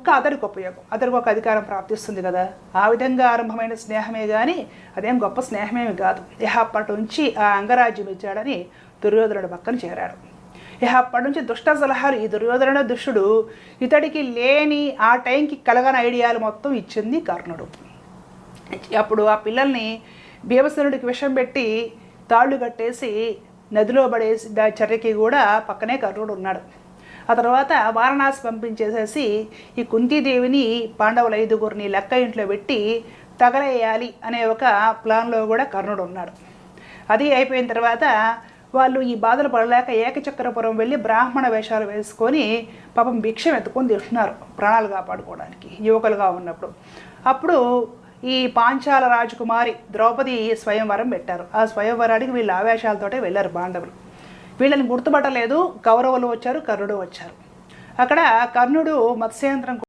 ఒక్క అతడికి ఉపయోగం, అతడికి ఒక అధికారం ప్రాప్తిస్తుంది కదా. ఆ విధంగా ఆరంభమైన స్నేహమే కానీ అదేం గొప్ప స్నేహమేమి కాదు. ఇహ అప్పటి నుంచి ఆ అంగరాజ్యం ఇచ్చాడని దుర్యోధనుడు పక్కన చేరాడు. ఇహ అప్పటి నుంచి దుష్ట సలహాలు, ఈ దుర్యోధనుడు దుష్టుడు ఇతడికి లేని ఆ టైంకి కలగని ఐడియాలు మొత్తం ఇచ్చింది కర్ణుడు. అప్పుడు ఆ పిల్లల్ని భీమసేనుడికి విషం పెట్టి తాళ్ళు కట్టేసి నదిలో పడేసి చర్యకి కూడా పక్కనే కర్ణుడు ఉన్నాడు. ఆ తర్వాత వారణాసి పంపించేసేసి ఈ కుంతీదేవిని పాండవుల 5గురిని లెక్క ఇంట్లో పెట్టి తగలేయాలి అనే ఒక ప్లాన్లో కూడా కర్ణుడు ఉన్నాడు. అది అయిపోయిన తర్వాత వాళ్ళు ఈ బాధలు పడలేక ఏకచక్రపురం వెళ్ళి బ్రాహ్మణ వేషాలు వేసుకొని పాపం భిక్షం ఎత్తుకొని తింటున్నారు ప్రాణాలు కాపాడుకోవడానికి యువకులుగా ఉన్నప్పుడు. అప్పుడు ఈ పాంచాల రాజకుమారి ద్రౌపది స్వయంవరం పెట్టారు. ఆ స్వయంవరానికి వీళ్ళు ఆవేశాలతోటే వెళ్ళారు పాండవులు. వీళ్ళని గుర్తుపట్టలేదు, కౌరవులు వచ్చారు, కర్ణుడు వచ్చారు. అక్కడ కర్ణుడు మత్స్యంత్రం